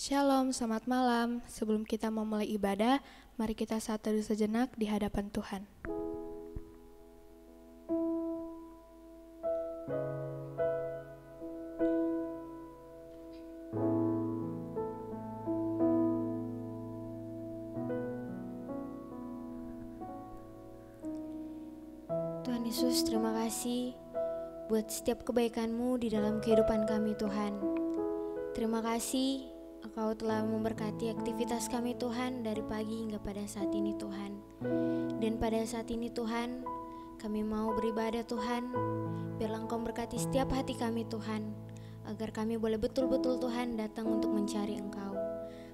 Shalom, selamat malam. Sebelum kita memulai ibadah, mari kita saat teduh sejenak di hadapan Tuhan. Tuhan Yesus, terima kasih buat setiap kebaikan-Mu di dalam kehidupan kami, Tuhan. Terima kasih Engkau telah memberkati aktivitas kami, Tuhan, dari pagi hingga pada saat ini, Tuhan. Dan pada saat ini, Tuhan, kami mau beribadah, Tuhan. Biarlah Engkau berkati setiap hati kami, Tuhan, agar kami boleh betul-betul, Tuhan, datang untuk mencari Engkau.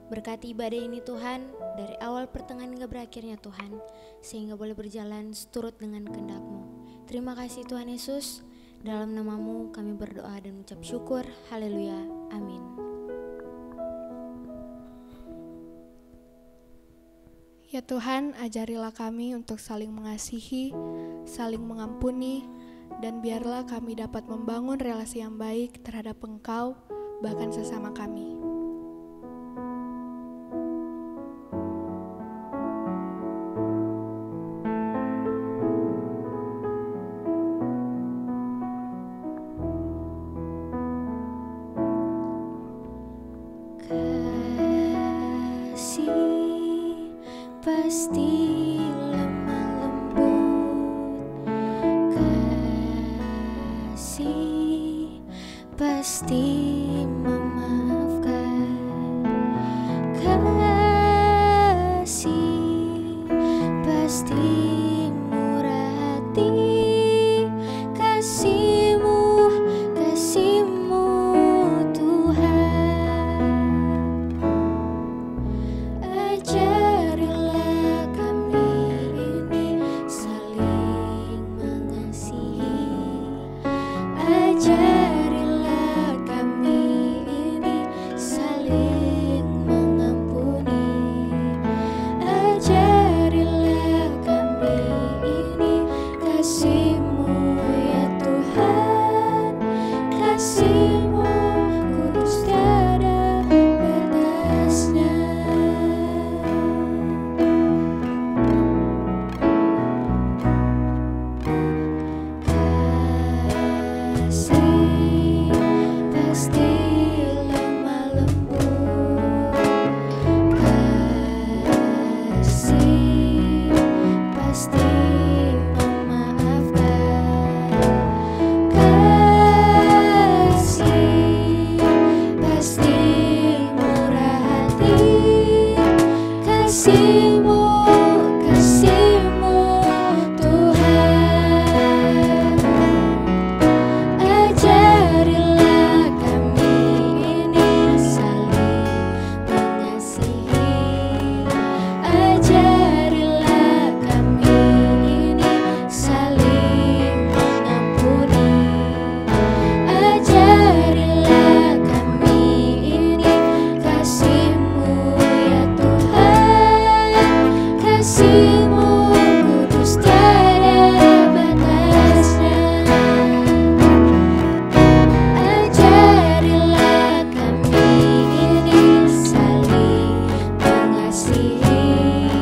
Berkati ibadah ini, Tuhan, dari awal pertengahan hingga berakhirnya, Tuhan, sehingga boleh berjalan seturut dengan kehendak-Mu. Terima kasih, Tuhan Yesus. Dalam nama-Mu kami berdoa dan mengucap syukur. Haleluya. Amin. Ya Tuhan, ajarilah kami untuk saling mengasihi, saling mengampuni, dan biarlah kami dapat membangun relasi yang baik terhadap Engkau, bahkan sesama kami. Pasti lemah lembut, kasih pasti memaafkan, kasih pasti murah hati, kasih-Mu, kasih-Mu Tuhan. Ajarilah kami ini saling mengasihi, ajarilah kami ini saling mengampuni, ajarilah kami ini kasih-Mu ya Tuhan, kasih-Mu kudus tiada batasnya. Kasih pasti lemah lembut, kasih pasti memaafkan, kasih pasti murah hati, kasih-Mu, kasih-Mu Tuhan. Ajarilah kami ini saling mengasihi, ajarilah kami ini saling mengampuni, ajarilah kami ini kasih-Mu ya Tuhan, kasih-Mu kudus tiada batasnya. Ajarilah kami ini saling mengasihi,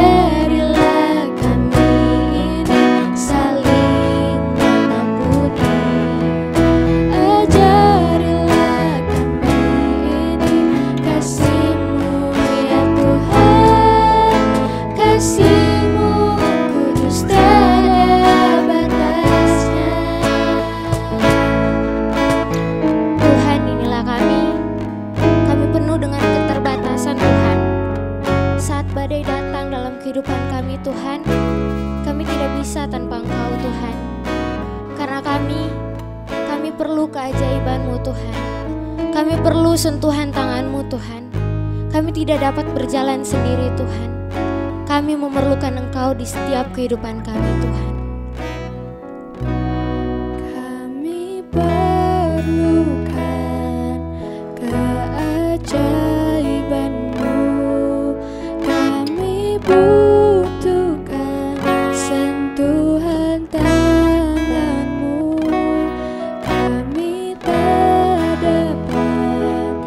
ajarilah kami ini saling mengampuni, ajarilah kami ini kasih-Mu ya Tuhan, kasih-Mu kudus tiada batasnya. Tuhan, inilah kami penuh dengan keterbatasan, Tuhan. Saat badai datang dalam kehidupan kami, Tuhan, kami tidak bisa tanpa Engkau, Tuhan. Karena kami perlu keajaiban-Mu, Tuhan. Kami perlu sentuhan tangan-Mu, Tuhan. Kami tidak dapat berjalan sendiri, Tuhan. Kami memerlukan Engkau di setiap kehidupan kami, Tuhan. Kami perlukan keajaiban-Mu, kami butuhkan sentuhan tangan-Mu, kami tak dapat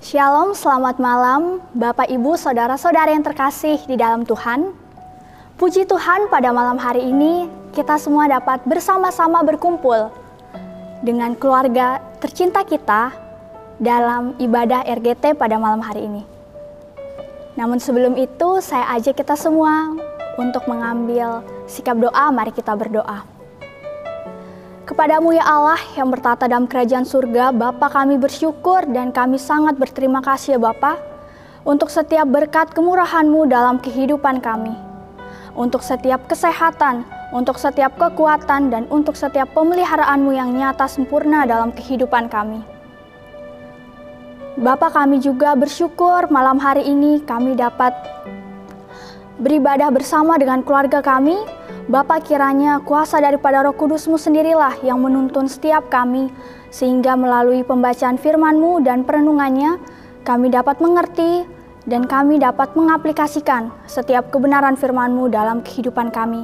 Shalom, selamat malam Bapak Ibu, Saudara-saudara yang terkasih di dalam Tuhan. Puji Tuhan, pada malam hari ini kita semua dapat bersama-sama berkumpul dengan keluarga tercinta kita dalam ibadah RGT pada malam hari ini. Namun sebelum itu saya ajak kita semua untuk mengambil sikap doa. Mari kita berdoa. Kepadamu ya Allah yang bertata dalam kerajaan surga, Bapa, kami bersyukur dan kami sangat berterima kasih ya Bapa untuk setiap berkat kemurahan-Mu dalam kehidupan kami, untuk setiap kesehatan, untuk setiap kekuatan, dan untuk setiap pemeliharaan-Mu yang nyata sempurna dalam kehidupan kami. Bapa, kami juga bersyukur malam hari ini kami dapat beribadah bersama dengan keluarga kami. Bapa, kiranya kuasa daripada Roh Kudus-Mu sendirilah yang menuntun setiap kami, sehingga melalui pembacaan firman-Mu dan perenungannya, kami dapat mengerti dan kami dapat mengaplikasikan setiap kebenaran firman-Mu dalam kehidupan kami.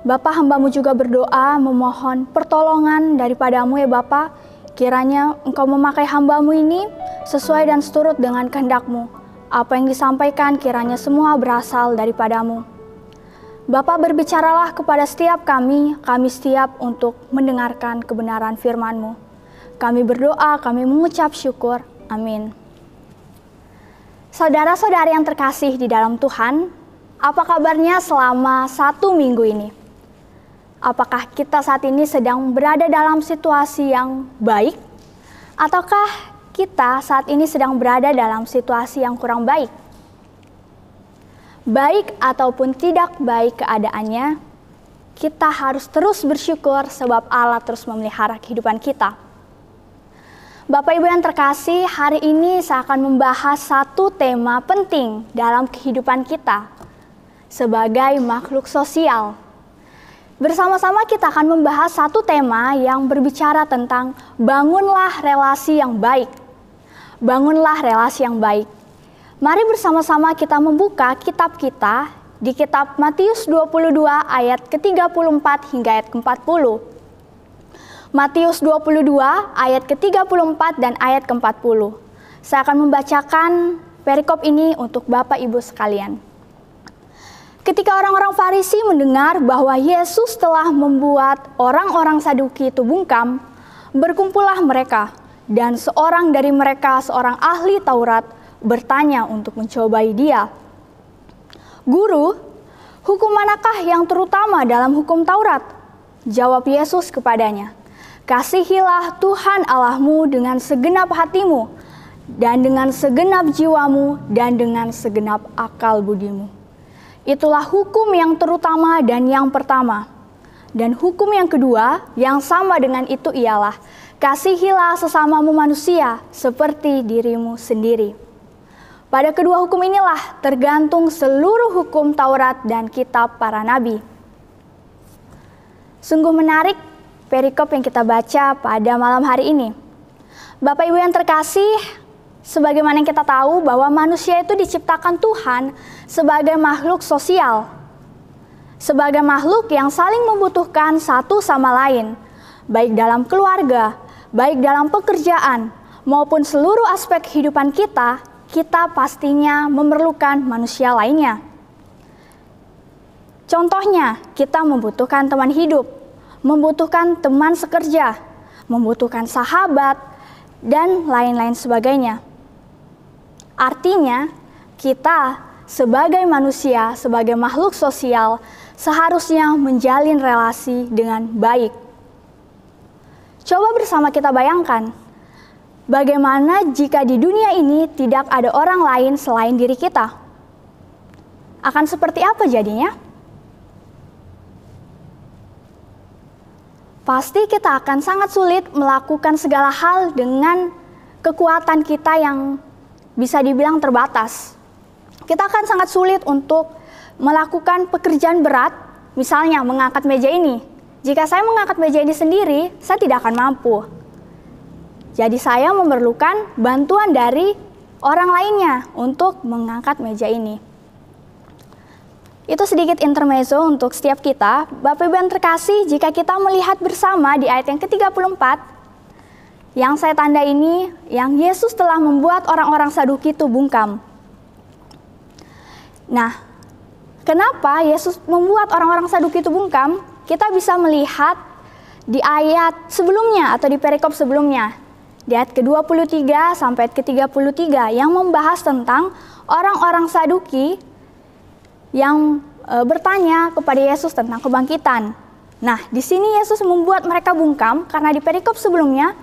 Bapa, hamba-Mu juga berdoa memohon pertolongan daripada-Mu ya Bapa, kiranya Engkau memakai hamba-Mu ini sesuai dan seturut dengan kehendak-Mu. Apa yang disampaikan kiranya semua berasal daripada-Mu. Bapa, berbicaralah kepada setiap kami siap untuk mendengarkan kebenaran firman-Mu. Kami berdoa, kami mengucap syukur. Amin. Saudara-saudari yang terkasih di dalam Tuhan, apa kabarnya selama 1 minggu ini? Apakah kita saat ini sedang berada dalam situasi yang baik? Ataukah kita saat ini sedang berada dalam situasi yang kurang baik? Baik ataupun tidak baik keadaannya, kita harus terus bersyukur sebab Allah terus memelihara kehidupan kita. Bapak Ibu yang terkasih, hari ini saya akan membahas satu tema penting dalam kehidupan kita sebagai makhluk sosial. Bersama-sama kita akan membahas satu tema yang berbicara tentang bangunlah relasi yang baik. Bangunlah relasi yang baik. Mari bersama-sama kita membuka kitab kita di kitab Matius 22 ayat ke-34 hingga ayat ke-40. Matius 22 ayat ke-34 dan ayat ke-40. Saya akan membacakan perikop ini untuk Bapak Ibu sekalian. Ketika orang-orang Farisi mendengar bahwa Yesus telah membuat orang-orang Saduki itu bungkam, berkumpullah mereka, dan seorang dari mereka, seorang ahli Taurat, bertanya untuk mencobai dia. Guru, hukum manakah yang terutama dalam hukum Taurat? Jawab Yesus kepadanya, kasihilah Tuhan Allahmu dengan segenap hatimu, dan dengan segenap jiwamu, dan dengan segenap akal budimu. Itulah hukum yang terutama dan yang pertama. Dan hukum yang kedua yang sama dengan itu ialah, kasihilah sesamamu manusia seperti dirimu sendiri. Pada kedua hukum inilah tergantung seluruh hukum Taurat dan kitab para nabi. Sungguh menarik perikop yang kita baca pada malam hari ini. Bapak Ibu yang terkasih, sebagaimana yang kita tahu bahwa manusia itu diciptakan Tuhan sebagai makhluk sosial. Sebagai makhluk yang saling membutuhkan satu sama lain, baik dalam keluarga, baik dalam pekerjaan, maupun seluruh aspek kehidupan kita pastinya memerlukan manusia lainnya. Contohnya, kita membutuhkan teman hidup, membutuhkan teman sekerja, membutuhkan sahabat, dan lain-lain sebagainya. Artinya, kita sebagai manusia, sebagai makhluk sosial, seharusnya menjalin relasi dengan baik. Coba bersama kita bayangkan, bagaimana jika di dunia ini tidak ada orang lain selain diri kita? Akan seperti apa jadinya? Pasti kita akan sangat sulit melakukan segala hal dengan kekuatan kita yang bisa dibilang terbatas. Kita akan sangat sulit untuk melakukan pekerjaan berat, misalnya mengangkat meja ini. Jika saya mengangkat meja ini sendiri, saya tidak akan mampu. Jadi saya memerlukan bantuan dari orang lainnya untuk mengangkat meja ini. Itu sedikit intermezzo untuk setiap kita. Bapak Ibu yang terkasih, jika kita melihat bersama di ayat yang ke-34, Yang saya tanda ini, yang Yesus telah membuat orang-orang Saduki itu bungkam. Nah, kenapa Yesus membuat orang-orang Saduki itu bungkam? Kita bisa melihat di ayat sebelumnya atau di perikop sebelumnya. Di ayat ke-23 sampai ayat ke-33 yang membahas tentang orang-orang Saduki yang bertanya kepada Yesus tentang kebangkitan. Nah, di sini Yesus membuat mereka bungkam karena di perikop sebelumnya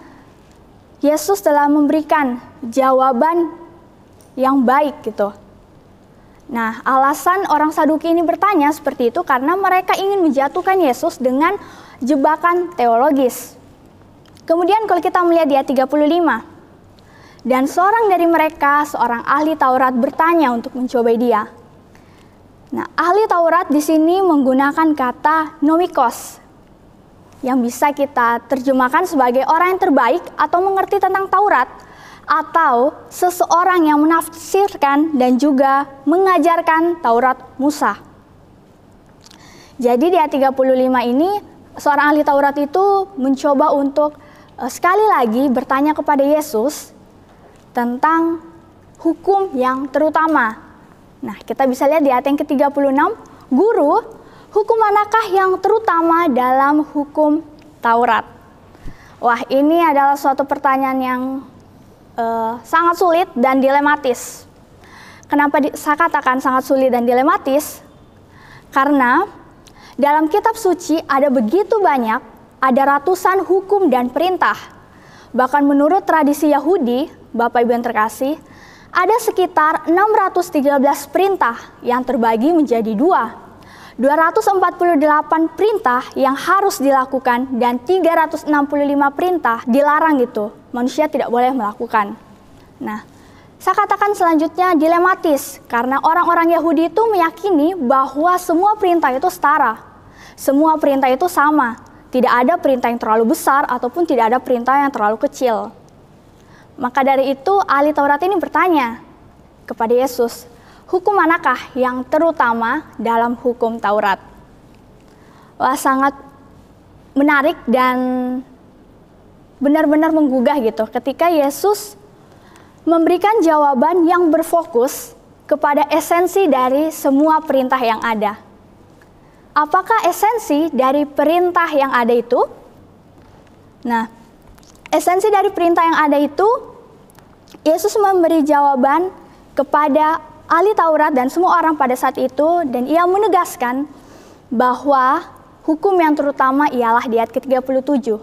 Yesus telah memberikan jawaban yang baik gitu. Nah, alasan orang Saduki ini bertanya seperti itu karena mereka ingin menjatuhkan Yesus dengan jebakan teologis. Kemudian kalau kita melihat di ayat 35, dan seorang dari mereka, seorang ahli Taurat bertanya untuk mencobai dia. Nah, ahli Taurat di sini menggunakan kata nomikos, yang bisa kita terjemahkan sebagai orang yang terbaik atau mengerti tentang Taurat, atau seseorang yang menafsirkan dan juga mengajarkan Taurat Musa. Jadi di ayat 35 ini, seorang ahli Taurat itu mencoba untuk sekali lagi bertanya kepada Yesus tentang hukum yang terutama. Nah, kita bisa lihat di ayat yang ke-36, Guru, hukum manakah yang terutama dalam hukum Taurat? Wah, ini adalah suatu pertanyaan yang sangat sulit dan dilematis. Kenapa saya katakan sangat sulit dan dilematis? Karena dalam kitab suci ada begitu banyak, ada ratusan hukum dan perintah. Bahkan menurut tradisi Yahudi, Bapak Ibu yang terkasih, ada sekitar 613 perintah yang terbagi menjadi 248 perintah yang harus dilakukan dan 365 perintah dilarang gitu. Manusia tidak boleh melakukan. Nah, saya katakan selanjutnya dilematis karena orang-orang Yahudi itu meyakini bahwa semua perintah itu setara. Semua perintah itu sama. Tidak ada perintah yang terlalu besar ataupun tidak ada perintah yang terlalu kecil. Maka dari itu ahli Taurat ini bertanya kepada Yesus, hukum manakah yang terutama dalam hukum Taurat? Wah, sangat menarik dan benar-benar menggugah gitu ketika Yesus memberikan jawaban yang berfokus kepada esensi dari semua perintah yang ada. Apakah esensi dari perintah yang ada itu? Nah, esensi dari perintah yang ada itu, Yesus memberi jawaban kepada ahli Taurat dan semua orang pada saat itu, dan ia menegaskan bahwa hukum yang terutama ialah di ayat ke-37.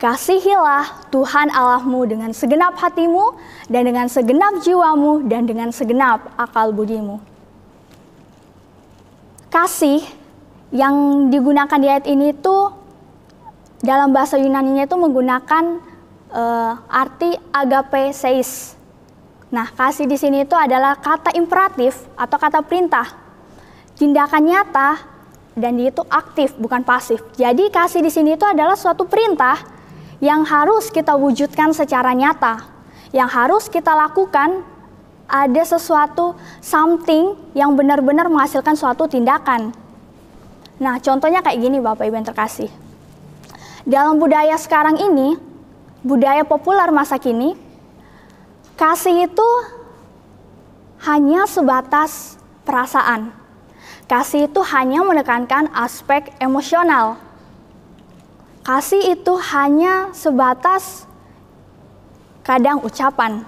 Kasihilah Tuhan Allahmu dengan segenap hatimu, dan dengan segenap jiwamu, dan dengan segenap akal budimu. Kasih yang digunakan di ayat ini itu dalam bahasa Yunani-nya itu menggunakan arti agape seis. Nah, kasih di sini itu adalah kata imperatif atau kata perintah, tindakan nyata, dan dia itu aktif bukan pasif. Jadi kasih di sini itu adalah suatu perintah yang harus kita wujudkan secara nyata, yang harus kita lakukan. Ada sesuatu something yang benar-benar menghasilkan suatu tindakan. Nah, contohnya kayak gini Bapak Ibu yang terkasih. Dalam budaya sekarang ini, budaya populer masa kini, kasih itu hanya sebatas perasaan. Kasih itu hanya menekankan aspek emosional. Kasih itu hanya sebatas kadang ucapan.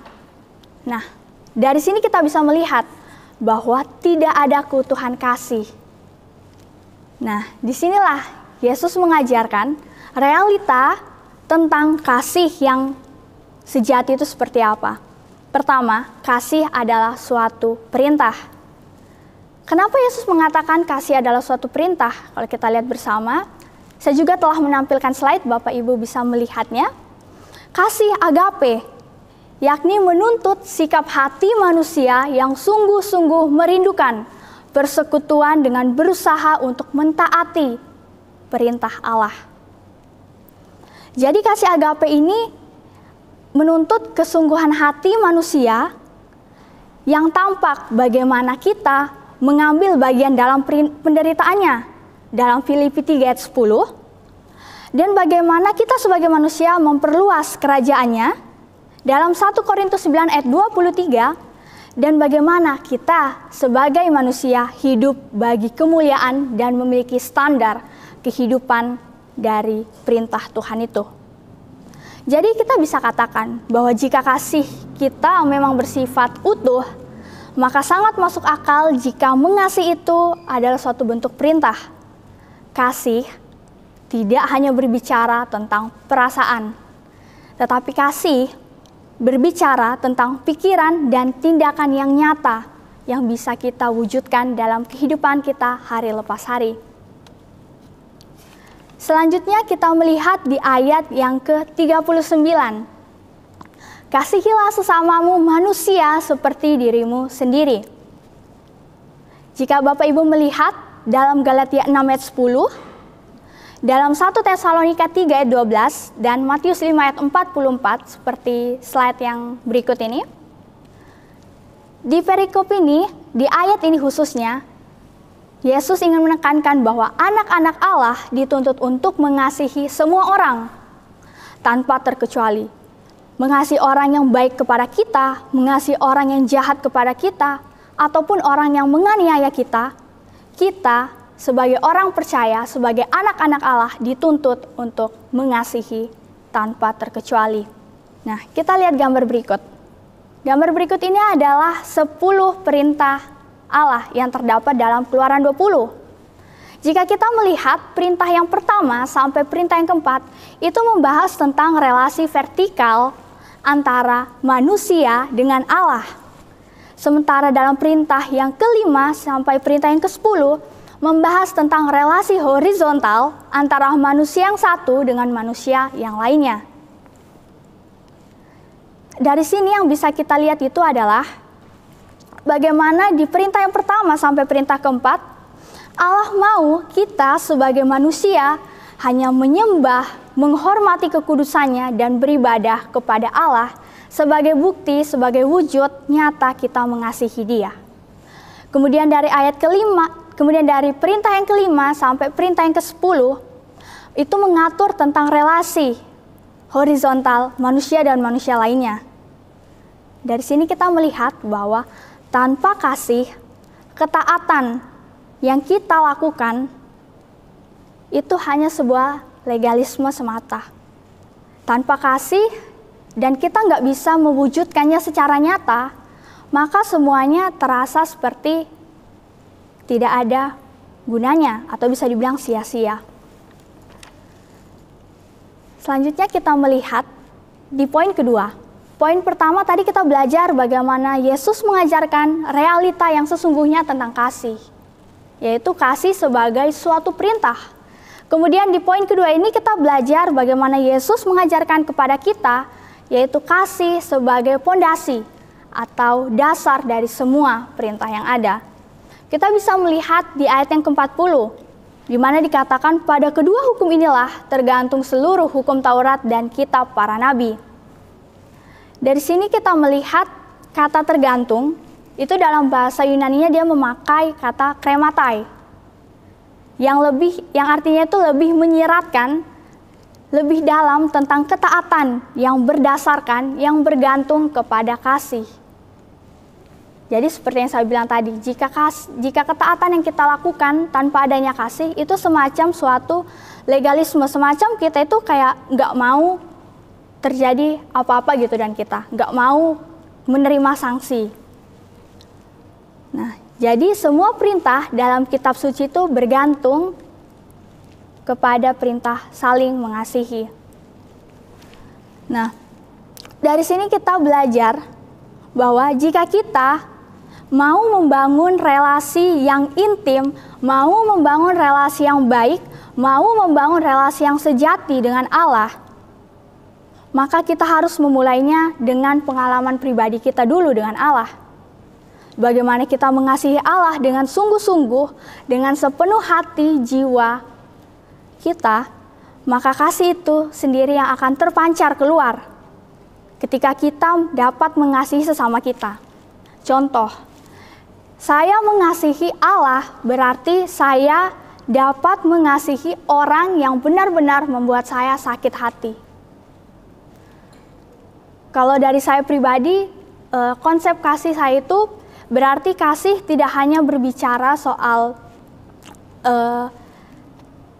Nah, dari sini kita bisa melihat bahwa tidak ada keutuhan kasih. Nah, disinilah Yesus mengajarkan realita tentang kasih yang sejati itu seperti apa. Pertama, kasih adalah suatu perintah. Kenapa Yesus mengatakan kasih adalah suatu perintah? Kalau kita lihat bersama, saya juga telah menampilkan slide, Bapak Ibu bisa melihatnya. Kasih agape, yakni menuntut sikap hati manusia yang sungguh-sungguh merindukan persekutuan dengan berusaha untuk mentaati perintah Allah. Jadi kasih agape ini menuntut kesungguhan hati manusia yang tampak bagaimana kita mengambil bagian dalam penderitaannya dalam Filipi 3 ayat 10, Dan bagaimana kita sebagai manusia memperluas kerajaannya dalam 1 Korintus 9 ayat 23, dan bagaimana kita sebagai manusia hidup bagi kemuliaan dan memiliki standar kehidupan dari perintah Tuhan itu. Jadi kita bisa katakan bahwa jika kasih kita memang bersifat utuh, maka sangat masuk akal jika mengasihi itu adalah suatu bentuk perintah. Kasih tidak hanya berbicara tentang perasaan, tetapi kasih berbicara tentang pikiran dan tindakan yang nyata yang bisa kita wujudkan dalam kehidupan kita hari lepas hari. Selanjutnya kita melihat di ayat yang ke-39. Kasihilah sesamamu manusia seperti dirimu sendiri. Jika Bapak Ibu melihat dalam Galatia 6 ayat 10, dalam 1 Tesalonika 3 ayat 12 dan Matius 5 ayat 44 seperti slide yang berikut ini. Di perikop ini, di ayat ini khususnya, Yesus ingin menekankan bahwa anak-anak Allah dituntut untuk mengasihi semua orang tanpa terkecuali. Mengasihi orang yang baik kepada kita, mengasihi orang yang jahat kepada kita, ataupun orang yang menganiaya kita, kita sebagai orang percaya, sebagai anak-anak Allah dituntut untuk mengasihi tanpa terkecuali. Nah, kita lihat gambar berikut. Gambar berikut ini adalah 10 perintah Allah yang terdapat dalam Keluaran 20. Jika kita melihat perintah yang pertama sampai perintah yang keempat, itu membahas tentang relasi vertikal antara manusia dengan Allah. Sementara dalam perintah yang kelima sampai perintah yang ke-10, membahas tentang relasi horizontal antara manusia yang satu dengan manusia yang lainnya. Dari sini yang bisa kita lihat itu adalah bagaimana di perintah yang pertama sampai perintah keempat, Allah mau kita sebagai manusia hanya menyembah, menghormati kekudusannya dan beribadah kepada Allah sebagai bukti, sebagai wujud nyata kita mengasihi Dia. Kemudian dari ayat kelima, kemudian dari perintah yang kelima sampai perintah yang ke-10, itu mengatur tentang relasi horizontal manusia dan manusia lainnya. Dari sini kita melihat bahwa tanpa kasih, ketaatan yang kita lakukan itu hanya sebuah legalisme semata. Tanpa kasih dan kita nggak bisa mewujudkannya secara nyata, maka semuanya terasa seperti tidak ada gunanya atau bisa dibilang sia-sia. Selanjutnya kita melihat di poin kedua. Poin pertama tadi kita belajar bagaimana Yesus mengajarkan realita yang sesungguhnya tentang kasih, yaitu kasih sebagai suatu perintah. Kemudian di poin kedua ini kita belajar bagaimana Yesus mengajarkan kepada kita, yaitu kasih sebagai pondasi atau dasar dari semua perintah yang ada. Kita bisa melihat di ayat yang ke-40, di mana dikatakan pada kedua hukum inilah tergantung seluruh hukum Taurat dan kitab para nabi. Dari sini kita melihat kata tergantung, itu dalam bahasa Yunaninya dia memakai kata krematai, yang artinya itu lebih menyiratkan, lebih dalam tentang ketaatan yang berdasarkan, yang bergantung kepada kasih. Jadi seperti yang saya bilang tadi, jika ketaatan yang kita lakukan tanpa adanya kasih itu semacam suatu legalisme, semacam kita itu kayak nggak mau terjadi apa-apa gitu dan kita nggak mau menerima sanksi. Nah, jadi semua perintah dalam kitab suci itu bergantung kepada perintah saling mengasihi. Nah, dari sini kita belajar bahwa jika kita mau membangun relasi yang intim, mau membangun relasi yang baik, mau membangun relasi yang sejati dengan Allah, maka kita harus memulainya dengan pengalaman pribadi kita dulu dengan Allah. Bagaimana kita mengasihi Allah dengan sungguh-sungguh, dengan sepenuh hati, jiwa kita, maka kasih itu sendiri yang akan terpancar keluar ketika kita dapat mengasihi sesama kita. Contoh, saya mengasihi Allah berarti saya dapat mengasihi orang yang benar-benar membuat saya sakit hati. Kalau dari saya pribadi, konsep kasih saya itu berarti kasih tidak hanya berbicara soal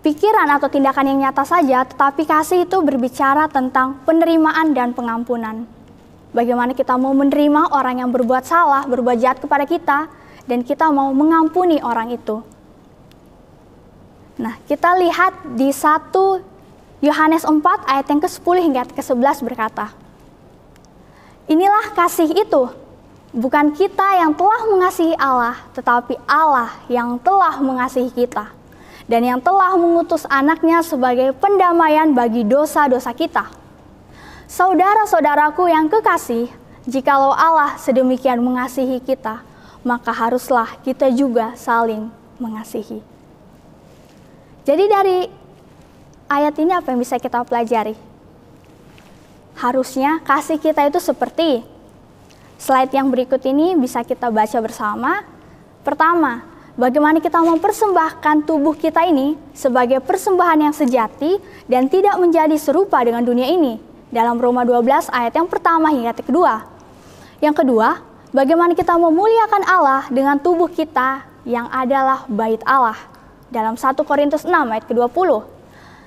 pikiran atau tindakan yang nyata saja, tetapi kasih itu berbicara tentang penerimaan dan pengampunan. Bagaimana kita mau menerima orang yang berbuat salah, berbuat jahat kepada kita, dan kita mau mengampuni orang itu. Nah, kita lihat di 1 Yohanes 4 ayat yang ke-10 hingga ke-11 berkata, "Inilah kasih itu, bukan kita yang telah mengasihi Allah, tetapi Allah yang telah mengasihi kita, dan yang telah mengutus anaknya sebagai pendamaian bagi dosa-dosa kita." Saudara-saudaraku yang kekasih, jikalau Allah sedemikian mengasihi kita, maka haruslah kita juga saling mengasihi. Jadi dari ayat ini apa yang bisa kita pelajari? Harusnya kasih kita itu seperti slide yang berikut ini bisa kita baca bersama. Pertama, bagaimana kita mempersembahkan tubuh kita ini sebagai persembahan yang sejati dan tidak menjadi serupa dengan dunia ini. Dalam Roma 12 ayat yang pertama hingga kedua. Yang kedua, bagaimana kita memuliakan Allah dengan tubuh kita yang adalah bait Allah. Dalam 1 Korintus 6 ayat ke-20.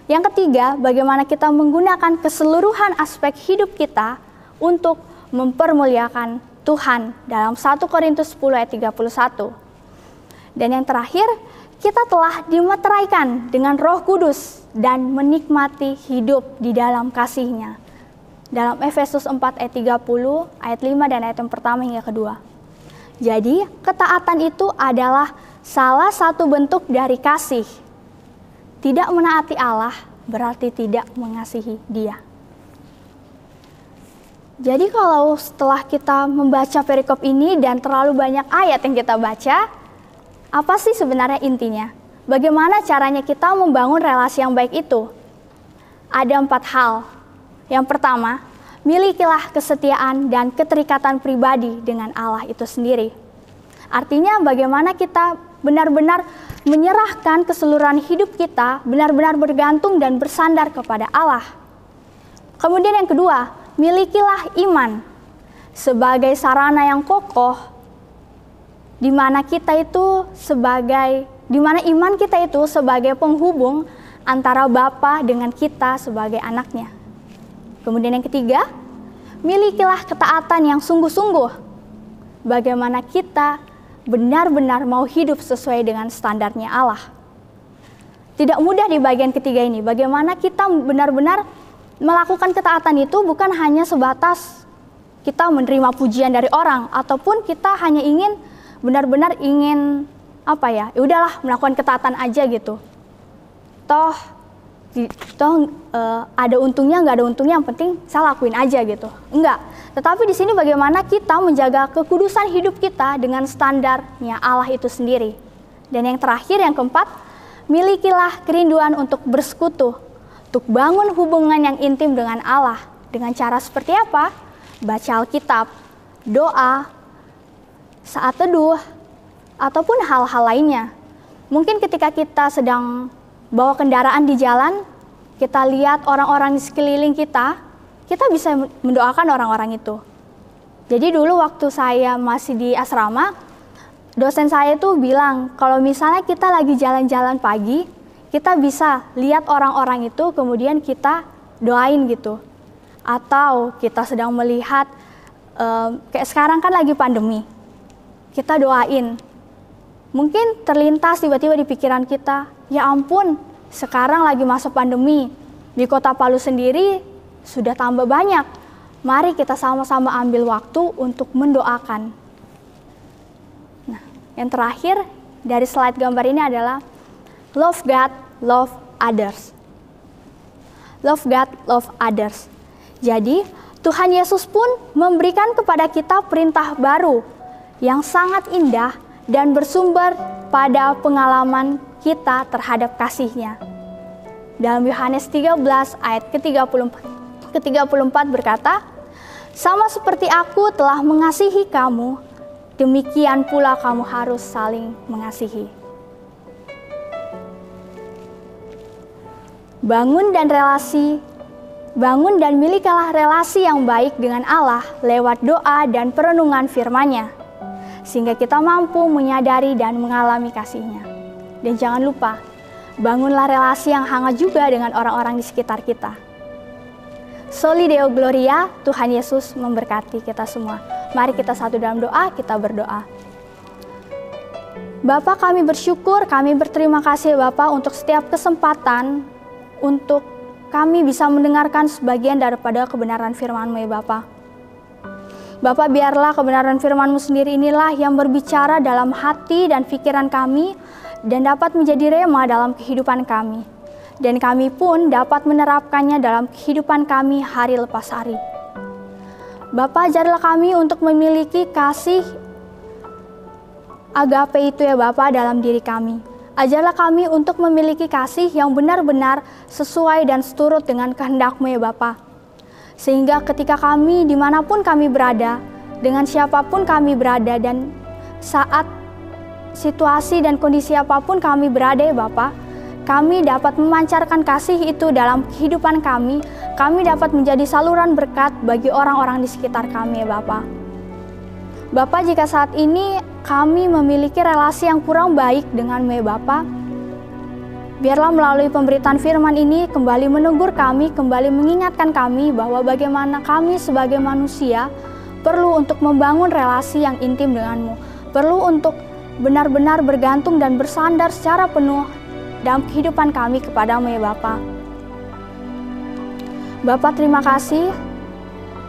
Yang ketiga, bagaimana kita menggunakan keseluruhan aspek hidup kita untuk mempermuliakan Tuhan. Dalam 1 Korintus 10 ayat 31. Dan yang terakhir, kita telah dimeteraikan dengan Roh Kudus dan menikmati hidup di dalam kasih-Nya. Dalam Efesus 4 ayat 30, ayat 5 dan ayat yang pertama hingga kedua. Jadi, ketaatan itu adalah salah satu bentuk dari kasih. Tidak menaati Allah berarti tidak mengasihi Dia. Jadi kalau setelah kita membaca perikop ini dan terlalu banyak ayat yang kita baca, apa sih sebenarnya intinya? Bagaimana caranya kita membangun relasi yang baik itu? Ada 4 hal. Yang pertama, milikilah kesetiaan dan keterikatan pribadi dengan Allah itu sendiri. Artinya bagaimana kita benar-benar menyerahkan keseluruhan hidup kita, benar-benar bergantung dan bersandar kepada Allah. Kemudian yang kedua, milikilah iman sebagai sarana yang kokoh, di mana iman kita itu sebagai penghubung antara Bapa dengan kita sebagai anaknya. Kemudian yang ketiga, milikilah ketaatan yang sungguh-sungguh. Bagaimana kita benar-benar mau hidup sesuai dengan standarnya Allah. Tidak mudah di bagian ketiga ini, bagaimana kita benar-benar melakukan ketaatan itu bukan hanya sebatas kita menerima pujian dari orang, ataupun kita hanya ingin benar-benar ingin udahlah melakukan ketaatan aja gitu. Toh ada untungnya, nggak ada untungnya, yang penting saya lakuin aja gitu. Enggak. Tetapi di sini bagaimana kita menjaga kekudusan hidup kita dengan standarnya Allah itu sendiri. Dan yang terakhir, yang keempat, milikilah kerinduan untuk bersekutu, untuk bangun hubungan yang intim dengan Allah. Dengan cara seperti apa? Baca Alkitab, doa, saat teduh, ataupun hal-hal lainnya. Mungkin ketika kita sedang bawa kendaraan di jalan, kita lihat orang-orang di sekeliling kita bisa mendoakan orang-orang itu. Jadi dulu waktu saya masih di asrama, dosen saya itu bilang, kalau misalnya kita lagi jalan-jalan pagi, kita bisa lihat orang-orang itu, kemudian kita doain gitu. Atau kita sedang melihat, kayak sekarang kan lagi pandemi, kita doain. Mungkin terlintas tiba-tiba di pikiran kita, ya ampun, sekarang lagi masa pandemi, di Kota Palu sendiri sudah tambah banyak. Mari kita sama-sama ambil waktu untuk mendoakan. Nah, yang terakhir dari slide gambar ini adalah love God, love others. Love God, love others. Jadi, Tuhan Yesus pun memberikan kepada kita perintah baru yang sangat indah dan bersumber pada pengalaman kita terhadap kasih-Nya. Dalam Yohanes 13 ayat ke-34 berkata, "Sama seperti Aku telah mengasihi kamu, demikian pula kamu harus saling mengasihi." Bangun dan milikilah relasi yang baik dengan Allah lewat doa dan perenungan firman-Nya, sehingga kita mampu menyadari dan mengalami kasih-Nya. Dan jangan lupa, bangunlah relasi yang hangat juga dengan orang-orang di sekitar kita. Soli Deo Gloria, Tuhan Yesus memberkati kita semua. Mari kita satu dalam doa, kita berdoa. Bapa, kami bersyukur, kami berterima kasih Bapa untuk setiap kesempatan untuk kami bisa mendengarkan sebagian daripada kebenaran firman-Mu ya Bapa. Bapa, biarlah kebenaran firman-Mu sendiri inilah yang berbicara dalam hati dan pikiran kami dan dapat menjadi rema dalam kehidupan kami. Dan kami pun dapat menerapkannya dalam kehidupan kami hari lepas hari. Bapa, ajarilah kami untuk memiliki kasih agape itu ya Bapa dalam diri kami. Ajarlah kami untuk memiliki kasih yang benar-benar sesuai dan seturut dengan kehendak-Mu ya Bapa. Sehingga ketika kami dimanapun kami berada, dengan siapapun kami berada, dan saat situasi dan kondisi apapun kami berada ya Bapa, kami dapat memancarkan kasih itu dalam kehidupan kami dapat menjadi saluran berkat bagi orang-orang di sekitar kami ya Bapa. Bapa, jika saat ini kami memiliki relasi yang kurang baik dengan-Mu ya Bapa, biarlah melalui pemberitaan firman ini kembali menegur kami, kembali mengingatkan kami bahwa bagaimana kami sebagai manusia perlu untuk membangun relasi yang intim dengan-Mu, perlu untuk benar-benar bergantung dan bersandar secara penuh dalam kehidupan kami kepada-Mu ya Bapa. Bapa, terima kasih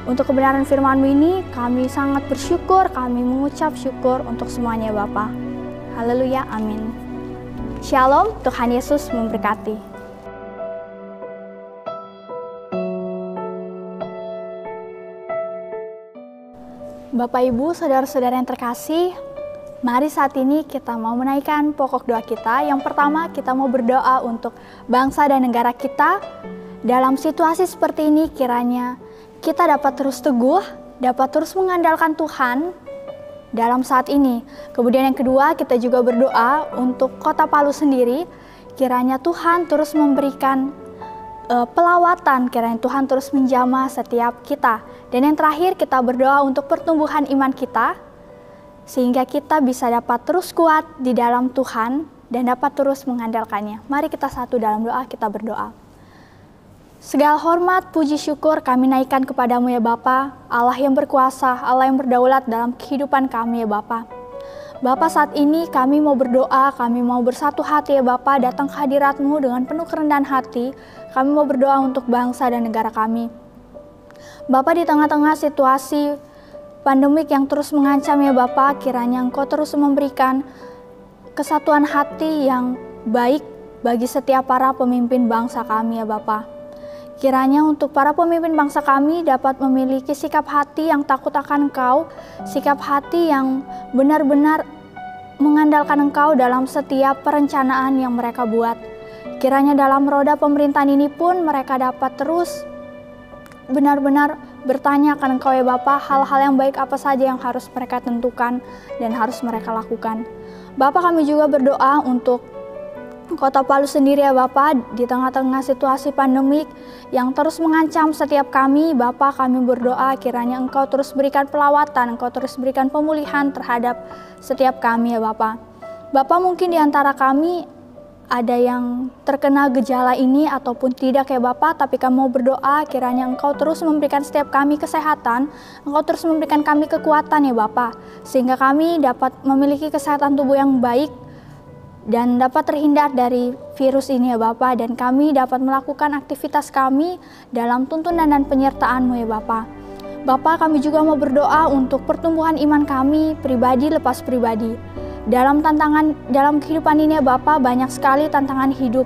untuk kebenaran firman-Mu ini. Kami sangat bersyukur, kami mengucap syukur untuk semuanya Bapa. Haleluya, amin. Shalom, Tuhan Yesus memberkati. Bapak, Ibu, saudara-saudara yang terkasih, mari saat ini kita mau menaikkan pokok doa kita. Yang pertama, kita mau berdoa untuk bangsa dan negara kita. Dalam situasi seperti ini, kiranya kita dapat terus teguh, dapat terus mengandalkan Tuhan dalam saat ini. Kemudian yang kedua, kita juga berdoa untuk Kota Palu sendiri. Kiranya Tuhan terus memberikan pelawatan, kiranya Tuhan terus menjamah setiap kita. Dan yang terakhir, kita berdoa untuk pertumbuhan iman kita, sehingga kita bisa dapat terus kuat di dalam Tuhan dan dapat terus mengandalkannya. Mari kita satu dalam doa, kita berdoa. Segala hormat, puji, syukur kami naikkan kepada-Mu ya Bapa, Allah yang berkuasa, Allah yang berdaulat dalam kehidupan kami ya Bapa. Bapa, saat ini kami mau berdoa, kami mau bersatu hati ya Bapa, datang ke hadirat-Mu dengan penuh kerendahan hati. Kami mau berdoa untuk bangsa dan negara kami. Bapa, di tengah-tengah situasi pandemik yang terus mengancam ya Bapa, kiranya Engkau terus memberikan kesatuan hati yang baik bagi setiap para pemimpin bangsa kami ya Bapa. Kiranya untuk para pemimpin bangsa kami dapat memiliki sikap hati yang takut akan Engkau, sikap hati yang benar-benar mengandalkan Engkau dalam setiap perencanaan yang mereka buat. Kiranya dalam roda pemerintahan ini pun mereka dapat terus benar-benar bertanya akan Engkau ya Bapa, hal-hal yang baik apa saja yang harus mereka tentukan dan harus mereka lakukan. Bapa, kami juga berdoa untuk Kota Palu sendiri ya Bapa, di tengah-tengah situasi pandemik yang terus mengancam setiap kami. Bapa, kami berdoa kiranya Engkau terus berikan pelawatan, Engkau terus berikan pemulihan terhadap setiap kami ya Bapa. Bapa, mungkin di antara kami ada yang terkena gejala ini ataupun tidak ya Bapa, tapi kami mau berdoa kiranya Engkau terus memberikan setiap kami kesehatan, Engkau terus memberikan kami kekuatan ya Bapa, sehingga kami dapat memiliki kesehatan tubuh yang baik dan dapat terhindar dari virus ini ya Bapa, dan kami dapat melakukan aktivitas kami dalam tuntunan dan penyertaan-Mu ya Bapa. Bapa, kami juga mau berdoa untuk pertumbuhan iman kami pribadi lepas pribadi. Dalam kehidupan ini ya Bapa, banyak sekali tantangan hidup,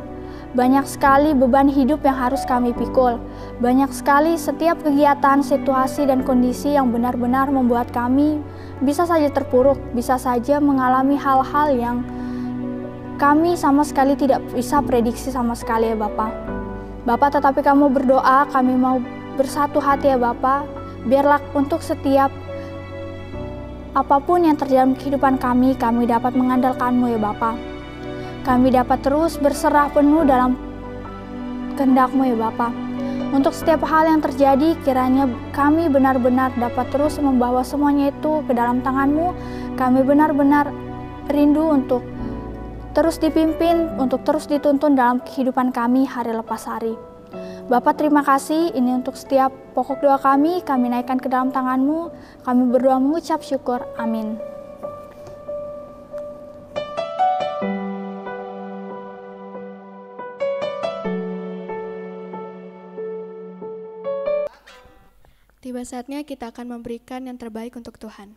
banyak sekali beban hidup yang harus kami pikul, banyak sekali setiap kegiatan, situasi dan kondisi yang benar-benar membuat kami bisa saja terpuruk, bisa saja mengalami hal-hal yang kami sama sekali tidak bisa prediksi sama sekali ya Bapa. Bapa, tetapi kami berdoa, kami mau bersatu hati ya Bapa, biarlah untuk setiap apapun yang terjadi dalam kehidupan kami dapat mengandalkan-Mu ya Bapa. Kami dapat terus berserah penuh dalam kehendak-Mu ya Bapa. Untuk setiap hal yang terjadi, kiranya kami benar-benar dapat terus membawa semuanya itu ke dalam tangan-Mu. Kami benar-benar rindu untuk terus dipimpin, untuk terus dituntun dalam kehidupan kami hari lepas hari. Bapak, terima kasih ini untuk setiap pokok doa kami naikkan ke dalam tangan-Mu. Kami berdoa mengucap syukur. Amin. Tiba saatnya kita akan memberikan yang terbaik untuk Tuhan.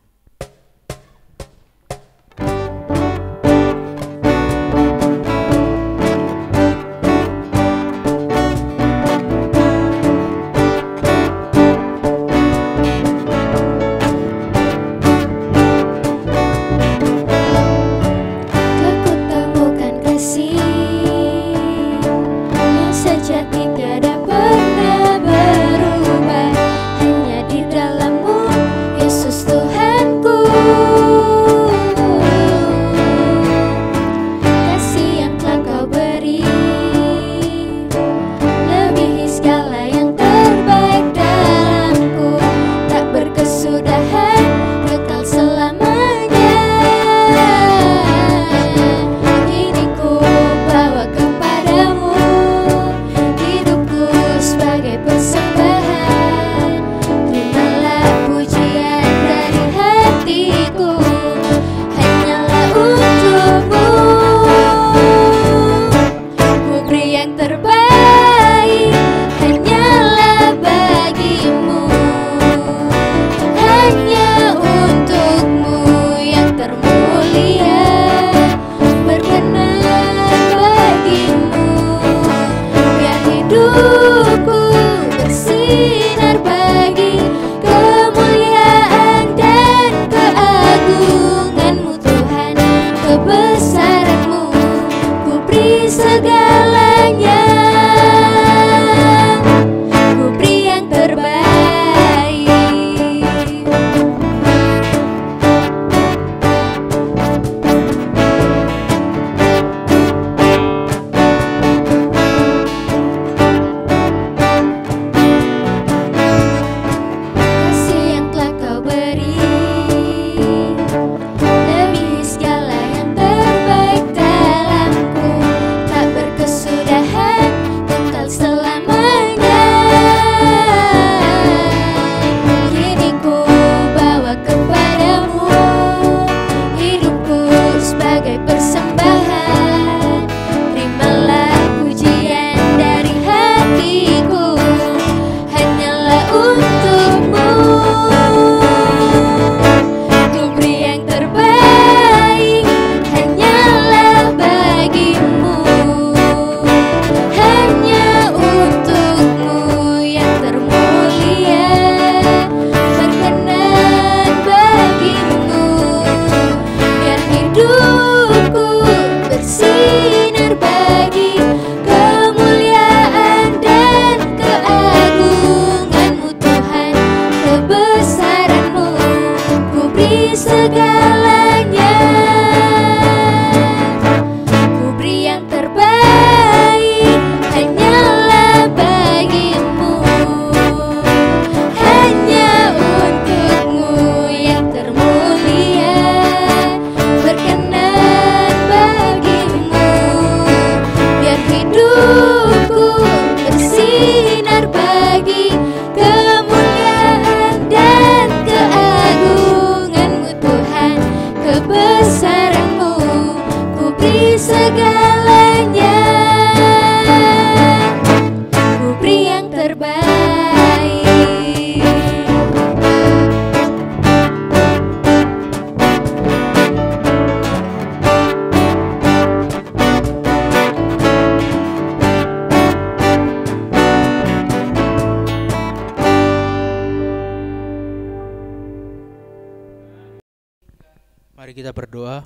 Mari kita berdoa.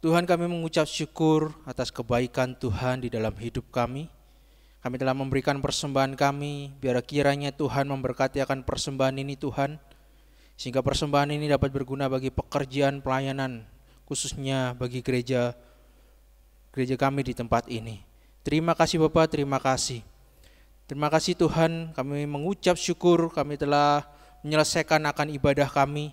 Tuhan, kami mengucap syukur atas kebaikan Tuhan di dalam hidup kami. Kami telah memberikan persembahan kami, biar kiranya Tuhan memberkati akan persembahan ini Tuhan, sehingga persembahan ini dapat berguna bagi pekerjaan pelayanan, khususnya bagi gereja kami di tempat ini. Terima kasih Bapa, terima kasih. Terima kasih Tuhan, kami mengucap syukur kami telah menyelesaikan akan ibadah kami.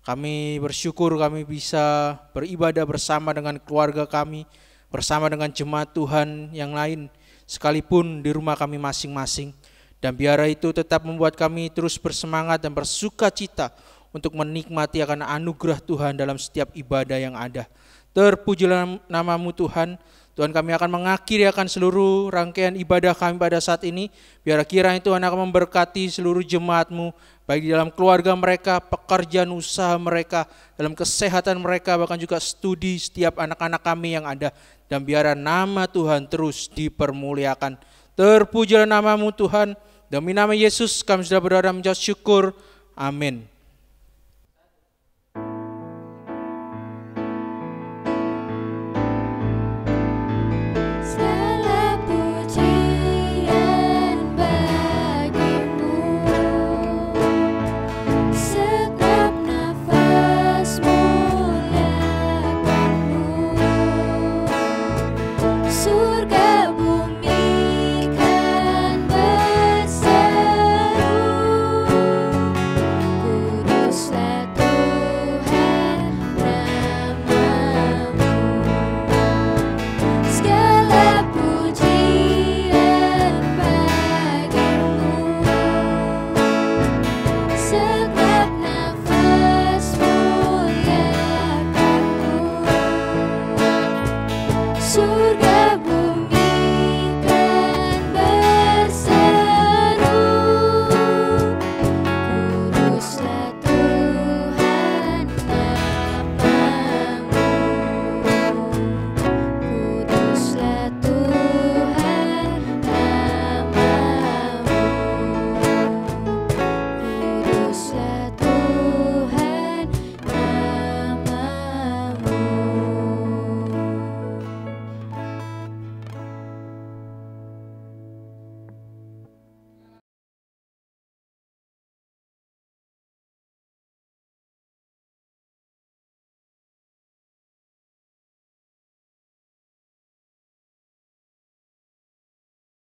Kami bersyukur kami bisa beribadah bersama dengan keluarga kami, bersama dengan jemaat Tuhan yang lain, sekalipun di rumah kami masing-masing. Dan biarlah itu tetap membuat kami terus bersemangat dan bersuka cita untuk menikmati akan anugerah Tuhan dalam setiap ibadah yang ada. Terpujilah nama-Mu Tuhan. Tuhan, kami akan mengakhiri akan seluruh rangkaian ibadah kami pada saat ini. Biar kiranya Tuhan akan memberkati seluruh jemaat-Mu, baik di dalam keluarga mereka, pekerjaan usaha mereka, dalam kesehatan mereka, bahkan juga studi setiap anak-anak kami yang ada. Dan biar nama Tuhan terus dipermuliakan. Terpujilah nama-Mu Tuhan. Demi nama Yesus kami sudah berdoa dan mengucap syukur. Amin.